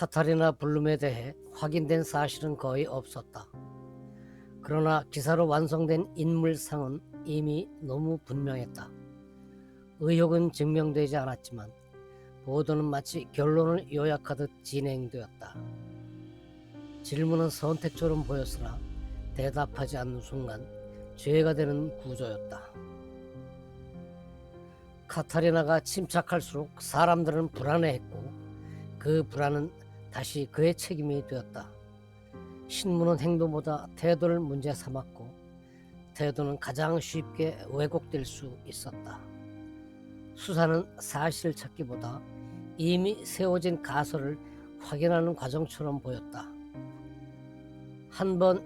카타리나 블룸에 대해 확인된 사실은 거의 없었다. 그러나 기사로 완성된 인물상은 이미 너무 분명했다. 의혹은 증명되지 않았지만 보도는 마치 결론을 요약하듯 진행되었다. 질문은 선택처럼 보였으나 대답하지 않는 순간 죄가 되는 구조였다. 카타리나가 침착할수록 사람들은 불안해했고 그 불안은 다시 그의 책임이 되었다. 신문은 행동보다 태도를 문제 삼았고 태도는 가장 쉽게 왜곡될 수 있었다. 수사는 사실 찾기보다 이미 세워진 가설을 확인하는 과정처럼 보였다. 한 번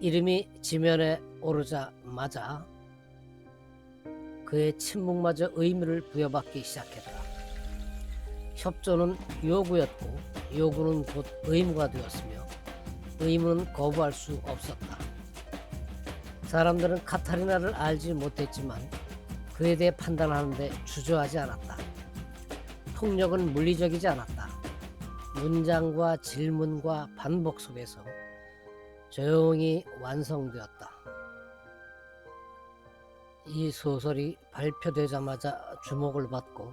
이름이 지면에 오르자마자 그의 침묵마저 의미를 부여받기 시작했다. 협조는 요구였고 요구는 곧 의무가 되었으며 의무는 거부할 수 없었다. 사람들은 카타리나를 알지 못했지만 그에 대해 판단하는데 주저하지 않았다. 폭력은 물리적이지 않았다. 문장과 질문과 반복 속에서 조용히 완성되었다. 이 소설이 발표되자마자 주목을 받고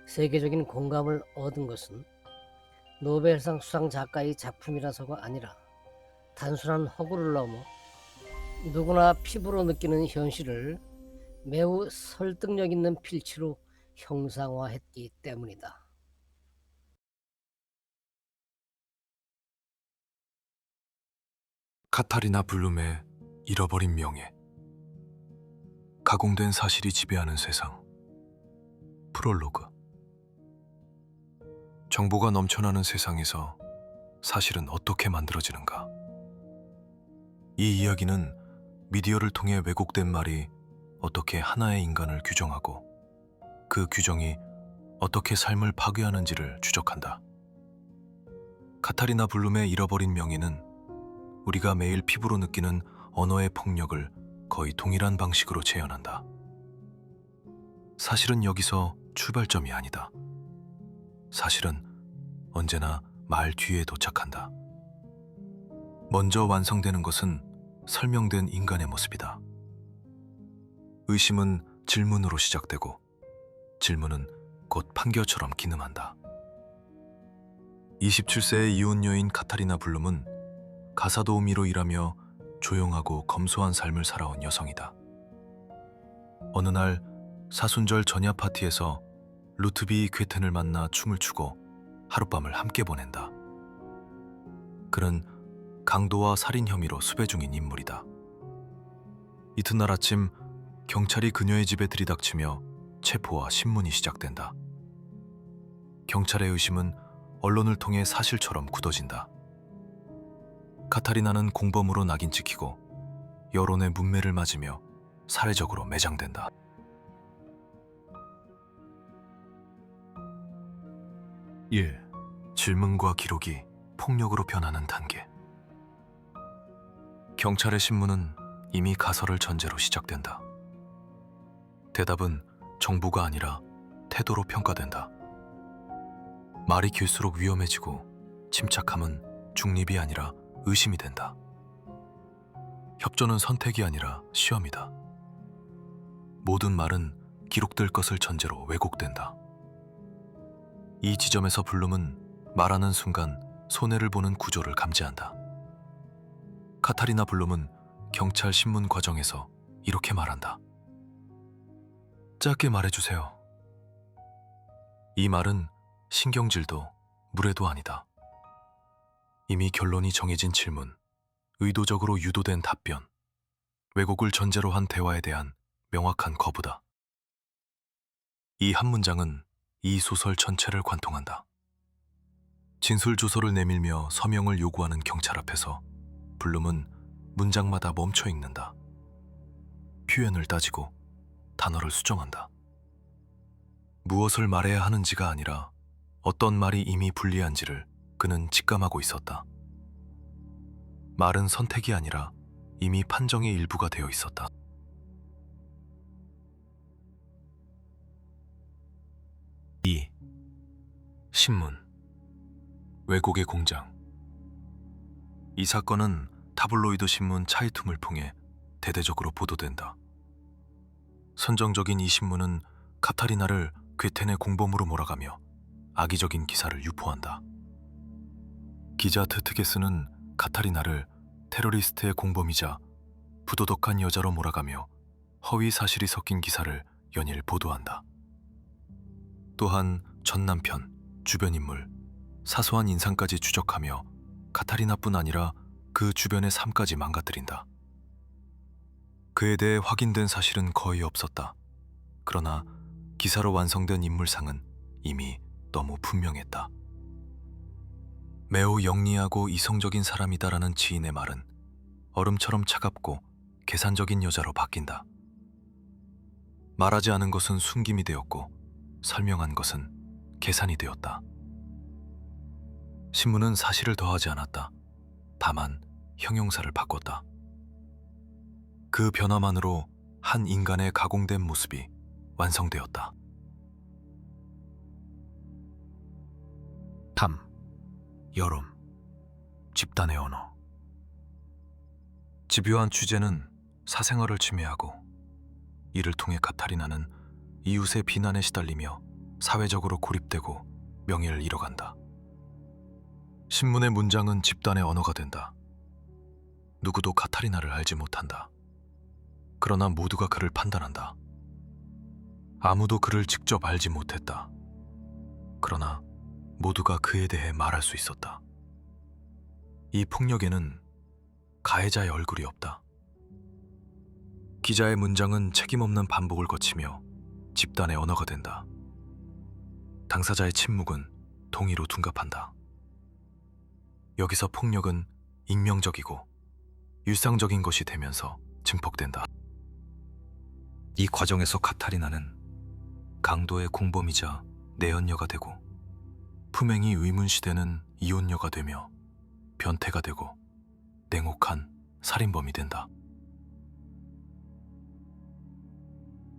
세계적인 공감을 얻은 것은 노벨상 수상 작가의 작품이라서가 아니라 단순한 허구를 넘어 누구나 피부로 느끼는 현실을 매우 설득력 있는 필치로 형상화했기 때문이다. 카타리나 블룸의 잃어버린 명예. 가공된 사실이 지배하는 세상. 프롤로그. 정보가 넘쳐나는 세상에서 사실은 어떻게 만들어지는가? 이 이야기는 미디어를 통해 왜곡된 말이 어떻게 하나의 인간을 규정하고 그 규정이 어떻게 삶을 파괴하는지를 추적한다. 카타리나 블룸의 잃어버린 명예는 우리가 매일 피부로 느끼는 언어의 폭력을 거의 동일한 방식으로 재현한다. 사실은 여기서 출발점이 아니다. 사실은 언제나 말 뒤에 도착한다. 먼저 완성되는 것은 설명된 인간의 모습이다. 의심은 질문으로 시작되고 질문은 곧 판결처럼 기능한다. 27세의 이혼 여인 카타리나 블룸은 가사도우미로 일하며 조용하고 검소한 삶을 살아온 여성이다. 어느 날 사순절 전야 파티에서 루트비 괴텐을 만나 춤을 추고 하룻밤을 함께 보낸다. 그는 강도와 살인 혐의로 수배 중인 인물이다. 이튿날 아침 경찰이 그녀의 집에 들이닥치며 체포와 신문이 시작된다. 경찰의 의심은 언론을 통해 사실처럼 굳어진다. 카타리나는 공범으로 낙인 찍히고 여론의 문매를 맞으며 사회적으로 매장된다. 1. 질문과 기록이 폭력으로 변하는 단계. 경찰의 신문은 이미 가설을 전제로 시작된다. 대답은 정보가 아니라 태도로 평가된다. 말이 길수록 위험해지고 침착함은 중립이 아니라 의심이 된다. 협조는 선택이 아니라 시험이다. 모든 말은 기록될 것을 전제로 왜곡된다. 이 지점에서 블룸은 말하는 순간 손해를 보는 구조를 감지한다. 카타리나 블룸은 경찰 신문 과정에서 이렇게 말한다. 짧게 말해주세요. 이 말은 신경질도 무례도 아니다. 이미 결론이 정해진 질문, 의도적으로 유도된 답변, 왜곡을 전제로 한 대화에 대한 명확한 거부다. 이 한 문장은 이 소설 전체를 관통한다. 진술조서를 내밀며 서명을 요구하는 경찰 앞에서 블룸은 문장마다 멈춰 읽는다. 표현을 따지고 단어를 수정한다. 무엇을 말해야 하는지가 아니라 어떤 말이 이미 불리한지를 그는 직감하고 있었다. 말은 선택이 아니라 이미 판정의 일부가 되어 있었다. 2. 신문. 왜곡의 공장. 이 사건은 타블로이드 신문 차이툼을 통해 대대적으로 보도된다. 선정적인 이 신문은 카타리나를 괴텐의 공범으로 몰아가며 악의적인 기사를 유포한다. 기자 트트게스는 카타리나를 테러리스트의 공범이자 부도덕한 여자로 몰아가며 허위 사실이 섞인 기사를 연일 보도한다. 또한 전 남편, 주변 인물, 사소한 인상까지 추적하며 카타리나뿐 아니라 그 주변의 삶까지 망가뜨린다. 그에 대해 확인된 사실은 거의 없었다. 그러나 기사로 완성된 인물상은 이미 너무 분명했다. 매우 영리하고 이성적인 사람이다라는 지인의 말은 얼음처럼 차갑고 계산적인 여자로 바뀐다. 말하지 않은 것은 숨김이 되었고 설명한 것은 계산이 되었다. 신문은 사실을 더하지 않았다. 다만 형용사를 바꿨다. 그 변화만으로 한 인간의 가공된 모습이 완성되었다. 담, 여름, 집단의 언어. 집요한 취재는 사생활을 침해하고 이를 통해 카타리나는 이웃의 비난에 시달리며 사회적으로 고립되고 명예를 잃어간다. 신문의 문장은 집단의 언어가 된다. 누구도 카타리나를 알지 못한다. 그러나 모두가 그를 판단한다. 아무도 그를 직접 알지 못했다. 그러나 모두가 그에 대해 말할 수 있었다. 이 폭력에는 가해자의 얼굴이 없다. 기자의 문장은 책임없는 반복을 거치며 집단의 언어가 된다. 당사자의 침묵은 동의로 둔갑한다. 여기서 폭력은 익명적이고 일상적인 것이 되면서 증폭된다. 이 과정에서 카타리나는 강도의 공범이자 내연녀가 되고 품행이 의문시되는 이혼녀가 되며 변태가 되고 냉혹한 살인범이 된다.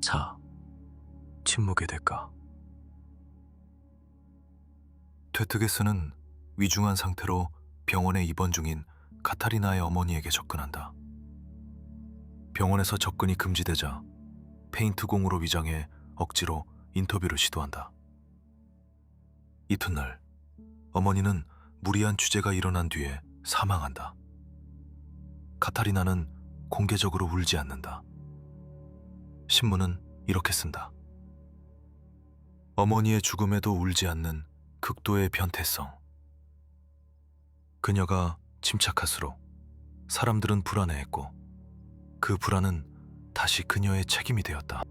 자, 침묵의 대가. 퇴트게스는 위중한 상태로 병원에 입원 중인 카타리나의 어머니에게 접근한다. 병원에서 접근이 금지되자 페인트공으로 위장해 억지로 인터뷰를 시도한다. 이튿날 어머니는 무리한 취재가 일어난 뒤에 사망한다. 카타리나는 공개적으로 울지 않는다. 신문은 이렇게 쓴다. 어머니의 죽음에도 울지 않는 극도의 변태성. 그녀가 침착할수록 사람들은 불안해했고 그 불안은 다시 그녀의 책임이 되었다.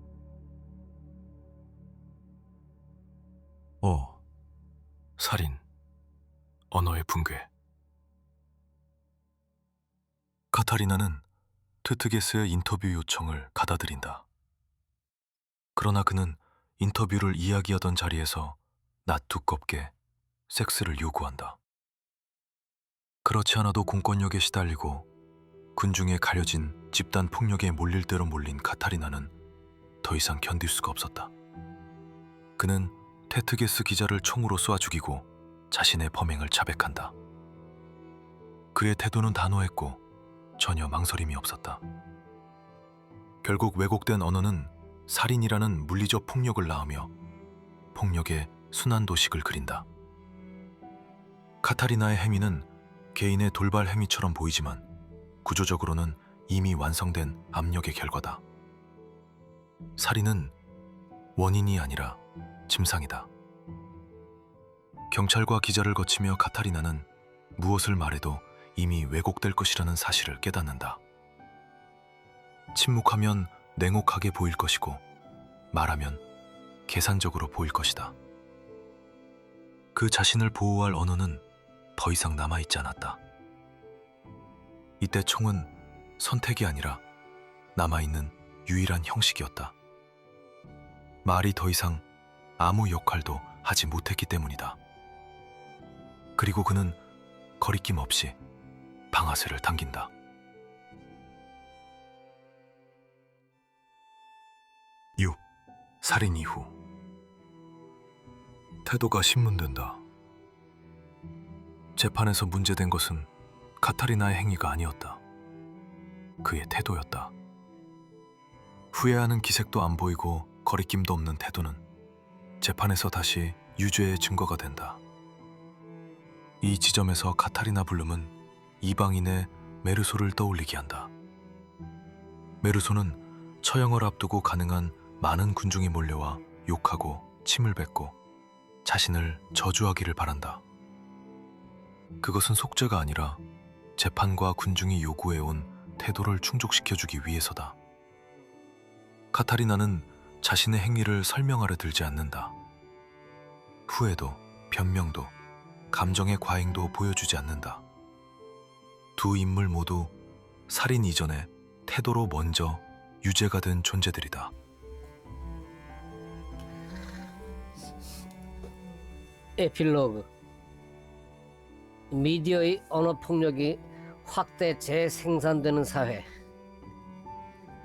살인, 언어의 붕괴. 카타리나는 트트게스의 인터뷰 요청을 받아들인다. 그러나 그는 인터뷰를 이야기하던 자리에서 낯 두껍게 섹스를 요구한다. 그렇지 않아도 공권력에 시달리고 군중에 가려진 집단 폭력에 몰릴 대로 몰린 카타리나는 더 이상 견딜 수가 없었다. 그는 테트게스 기자를 총으로 쏴 죽이고 자신의 범행을 자백한다. 그의 태도는 단호했고 전혀 망설임이 없었다. 결국 왜곡된 언어는 살인이라는 물리적 폭력을 낳으며 폭력의 순환도식을 그린다. 카타리나의 행위는 개인의 돌발 행위처럼 보이지만 구조적으로는 이미 완성된 압력의 결과다. 살인은 원인이 아니라 짐상이다. 경찰과 기자를 거치며 카타리나는 무엇을 말해도 이미 왜곡될 것이라는 사실을 깨닫는다. 침묵하면 냉혹하게 보일 것이고 말하면 계산적으로 보일 것이다. 그 자신을 보호할 언어는 더 이상 남아있지 않았다. 이때 총은 선택이 아니라 남아있는 유일한 형식이었다. 말이 더 이상 아무 역할도 하지 못했기 때문이다. 그리고 그는 거리낌 없이 방아쇠를 당긴다. 살인 이후 태도가 신문된다. 재판에서 문제된 것은 카타리나의 행위가 아니었다. 그의 태도였다. 후회하는 기색도 안 보이고 거리낌도 없는 태도는 재판에서 다시 유죄의 증거가 된다. 이 지점에서 카타리나 블룸은 이방인의 메르소를 떠올리게 한다. 메르소는 처형을 앞두고 가능한 많은 군중이 몰려와 욕하고 침을 뱉고 자신을 저주하기를 바란다. 그것은 속죄가 아니라 재판과 군중이 요구해온 태도를 충족시켜주기 위해서다. 카타리나는 자신의 행위를 설명하려 들지 않는다. 후회도, 변명도, 감정의 과잉도 보여주지 않는다. 두 인물 모두 살인 이전에 태도로 먼저 유죄가 된 존재들이다. 에필로그. 미디어의 언어폭력이 확대 재생산되는 사회.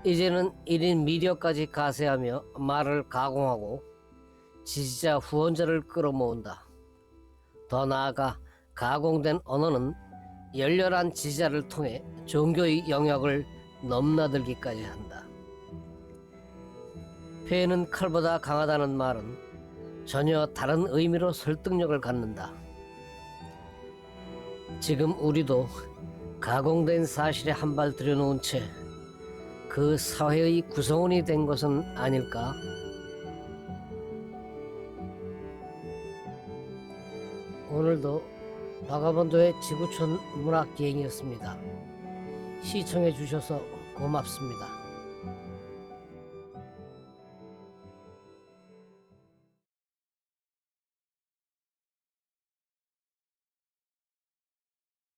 이제는 1인 미디어까지 가세하며 말을 가공하고 지지자 후원자를 끌어모은다. 더 나아가 가공된 언어는 열렬한 지지자를 통해 종교의 영역을 넘나들기까지 한다. 폐는 칼보다 강하다는 말은 전혀 다른 의미로 설득력을 갖는다. 지금 우리도 가공된 사실에 한 발 들여놓은 채 그 사회의 구성원이 된 것은 아닐까? 오늘도 바가본도의 지구촌 문학여행이었습니다. 시청해 주셔서 고맙습니다.